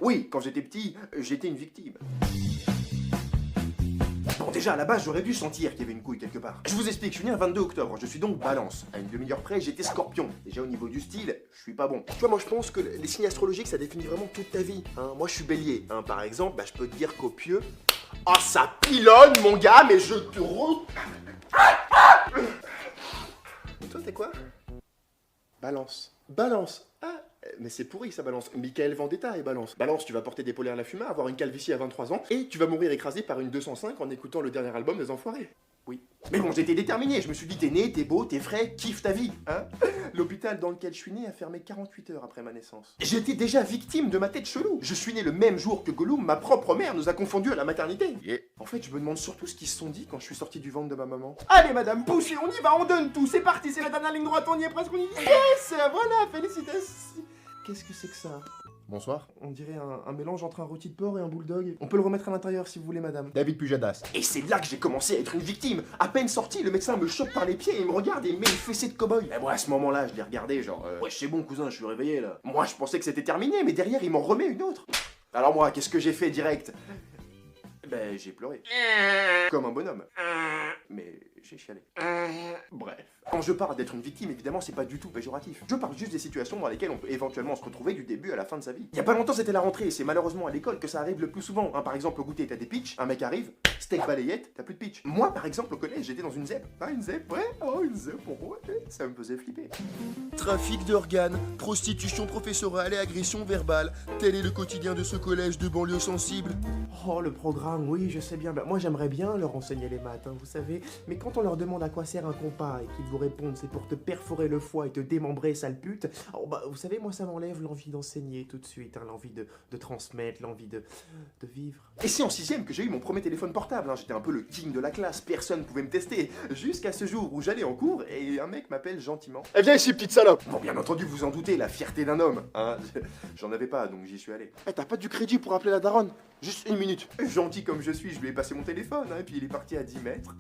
Oui, quand j'étais petit, j'étais une victime. Bon, déjà, à la base, j'aurais dû sentir qu'il y avait une couille quelque part. Je vous explique, je suis né un 22 octobre, je suis donc balance. À une demi-heure près, j'étais scorpion. Déjà, au niveau du style, je suis pas bon. Tu vois, moi, je pense que les signes astrologiques, ça définit vraiment toute ta vie. Hein. Moi, je suis bélier. Hein. Par exemple, je peux te dire qu'au pieu... Ah, ça pilonne, mon gars, mais je te Et toi, t'es quoi? Balance. Balance. Ah, mais c'est pourri ça, Balance. Michael Vendetta est Balance. Balance, tu vas porter des polaires à la fumée, avoir une calvitie à 23 ans, et tu vas mourir écrasé par une 205 en écoutant le dernier album des Enfoirés. Oui. Mais bon, j'étais déterminé, je me suis dit, t'es né, t'es beau, t'es frais, kiffe ta vie, hein. L'hôpital dans lequel je suis né a fermé 48 heures après ma naissance. J'étais déjà victime de ma tête chelou. Je suis né le même jour que Gollum, ma propre mère nous a confondus à la maternité. Yeah. En fait, je me demande surtout ce qu'ils se sont dit quand je suis sorti du ventre de ma maman. Allez madame, poussez, on y va, on donne tout, c'est parti, c'est la dernière ligne droite, on y est presque, on y est. Yes, voilà, félicitations. Qu'est-ce que c'est que ça? Bonsoir. On dirait un mélange entre un rôti de porc et un bulldog. On peut le remettre à l'intérieur si vous voulez, madame. David Pujadas. Et c'est là que j'ai commencé à être une victime. À peine sorti, le médecin me chope par les pieds et il me regarde et il me met une fessée de cow-boy. Et moi, à ce moment-là, je l'ai regardé, genre, ouais, c'est bon, cousin, je suis réveillé là. Moi, je pensais que c'était terminé, mais derrière, il m'en remet une autre. Alors moi, qu'est-ce que j'ai fait direct? Ben, j'ai pleuré. Comme un bonhomme. Mais j'ai chialé. Bref. Quand je parle d'être une victime, évidemment, c'est pas du tout péjoratif. Je parle juste des situations dans lesquelles on peut éventuellement se retrouver du début à la fin de sa vie. Il y a pas longtemps, c'était la rentrée, et c'est malheureusement à l'école que ça arrive le plus souvent. Hein, par exemple, au goûter, t'as des pitchs, un mec arrive, steak balayette, t'as plus de pitch. Moi, par exemple, au collège, j'étais dans une ZEP. Ah, une ZEP, ouais, oh, une ZEP, ouais, ça me faisait flipper. Trafic d'organes, prostitution professorale et agression verbale. Tel est le quotidien de ce collège de banlieue sensible. Oh, le programme, oui, je sais bien. Bah, moi, j'aimerais bien leur enseigner les maths, hein, vous savez. Mais quand on leur demande à quoi sert un compas et qu'ils vous répondent c'est pour te perforer le foie et te démembrer, sale pute, oh, bah, vous savez, moi, ça m'enlève l'envie d'enseigner tout de suite, hein, l'envie de transmettre, l'envie de vivre. Et c'est en 6ème que j'ai eu mon premier téléphone portable. Hein. J'étais un peu le king de la classe, personne pouvait me tester. Jusqu'à ce jour où j'allais en cours et un mec m'appelle gentiment. Eh viens ici, petite salope. Bon, bien entendu, vous en doutez, la fierté d'un homme. Hein. J'en avais pas, donc j'y suis allé. Eh, t'as pas du crédit pour appeler la daronne? Juste une minute. Gentil comme je suis, je lui ai passé mon téléphone, hein, et puis il est parti à 10 mètres,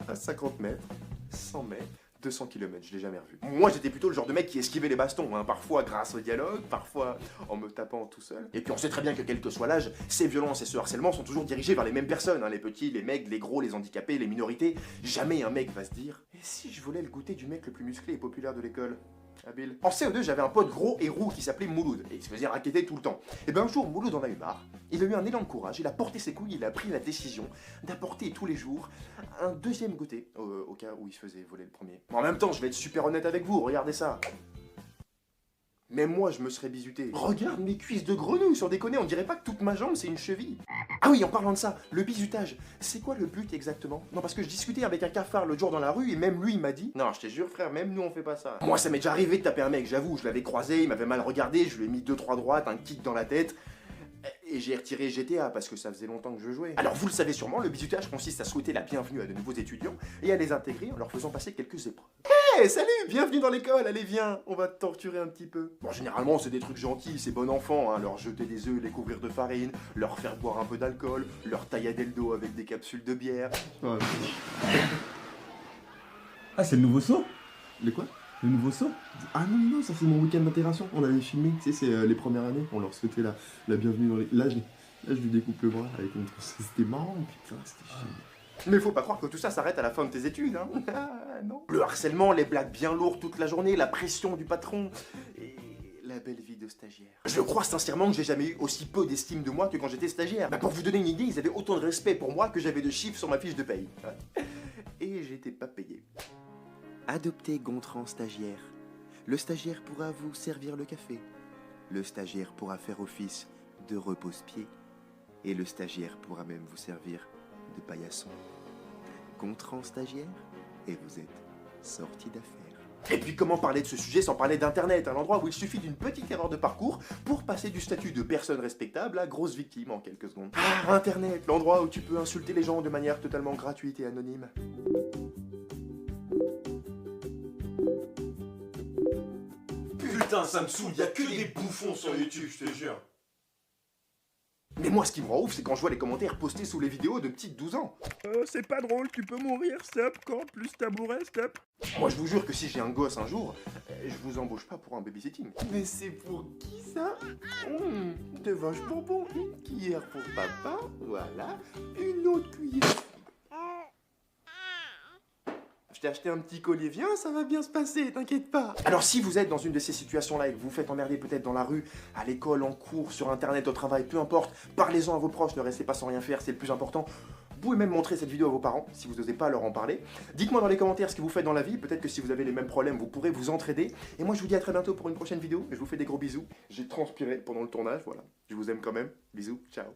à 50 mètres, 100 mètres, 200 km, je l'ai jamais revu. Moi j'étais plutôt le genre de mec qui esquivait les bastons, hein, parfois grâce au dialogue, parfois en me tapant tout seul. Et puis on sait très bien que quel que soit l'âge, ces violences et ce harcèlement sont toujours dirigés vers les mêmes personnes, hein, les petits, les maigres, les gros, les handicapés, les minorités. Jamais un mec va se dire « Et si je volais le goûter du mec le plus musclé et populaire de l'école ?» Habile. En CO2, j'avais un pote gros et roux qui s'appelait Mouloud, et il se faisait raqueter tout le temps. Et ben un jour, Mouloud en a eu marre, il a eu un élan de courage, il a porté ses couilles, il a pris la décision d'apporter tous les jours un deuxième goûter, au cas où il se faisait voler le premier. En même temps, je vais être super honnête avec vous, regardez ça. Même moi, je me serais bisuté. Regarde mes cuisses de grenouille, sans déconner, on dirait pas que toute ma jambe, c'est une cheville. Ah oui, en parlant de ça, le bisutage, c'est quoi le but exactement? Non, parce que je discutais avec un cafard l'autre jour dans la rue, et même lui, il m'a dit... Non, je te jure, frère, même nous, on fait pas ça. Moi, ça m'est déjà arrivé de taper un mec, j'avoue, je l'avais croisé, il m'avait mal regardé, je lui ai mis 2-3 droites, un kick dans la tête... Et j'ai retiré GTA parce que ça faisait longtemps que je jouais. Alors vous le savez sûrement, le bisutage consiste à souhaiter la bienvenue à de nouveaux étudiants et à les intégrer en leur faisant passer quelques épreuves. Hey, salut, bienvenue dans l'école, allez viens, on va te torturer un petit peu. Bon, généralement c'est des trucs gentils, c'est bon enfant, hein, leur jeter des œufs, les couvrir de farine, leur faire boire un peu d'alcool, leur taillader le dos avec des capsules de bière. Ah, c'est le nouveau saut? Le quoi? Le nouveau saut? Ah non, non, ça c'est mon week-end d'intégration. On avait filmé, tu sais, c'est les premières années. On leur souhaitait la bienvenue dans les... Là, je lui découpe le bras avec mon... C'était marrant, putain, c'était génial. Mais faut pas croire que tout ça s'arrête à la fin de tes études, hein. Ah, non. Le harcèlement, les blagues bien lourdes toute la journée, la pression du patron... Et... la belle vie de stagiaire. Je crois sincèrement que j'ai jamais eu aussi peu d'estime de moi que quand j'étais stagiaire. Bah, pour vous donner une idée, ils avaient autant de respect pour moi que j'avais de chiffres sur ma fiche de paye. Et j'étais pas payé. Adoptez Gontran stagiaire. Le stagiaire pourra vous servir le café. Le stagiaire pourra faire office de repose-pied. Et le stagiaire pourra même vous servir de paillasson. Gontran stagiaire, et vous êtes sorti d'affaires. Et puis comment parler de ce sujet sans parler d'internet, un endroit où il suffit d'une petite erreur de parcours pour passer du statut de personne respectable à grosse victime en quelques secondes. Ah, internet, l'endroit où tu peux insulter les gens de manière totalement gratuite et anonyme. Putain, ça me saoule, y'a que des bouffons sur YouTube, je te jure. Mais moi, ce qui me rend ouf, c'est quand je vois les commentaires postés sous les vidéos de petites 12 ans. C'est pas drôle, tu peux mourir, stop, quand plus tabouret, stop. Moi, je vous jure que si j'ai un gosse un jour, je vous embauche pas pour un babysitting. Mais c'est pour qui ça? Des vaches bonbons, une cuillère pour papa, voilà, une autre cuillère. Je t'ai acheté un petit collier, viens, ça va bien se passer, t'inquiète pas. Alors si vous êtes dans une de ces situations-là et que vous vous faites emmerder peut-être dans la rue, à l'école, en cours, sur internet, au travail, peu importe, parlez-en à vos proches, ne restez pas sans rien faire, c'est le plus important. Vous pouvez même montrer cette vidéo à vos parents, si vous n'osez pas leur en parler. Dites-moi dans les commentaires ce que vous faites dans la vie, peut-être que si vous avez les mêmes problèmes, vous pourrez vous entraider. Et moi je vous dis à très bientôt pour une prochaine vidéo, je vous fais des gros bisous. J'ai transpiré pendant le tournage, voilà. Je vous aime quand même, bisous, ciao.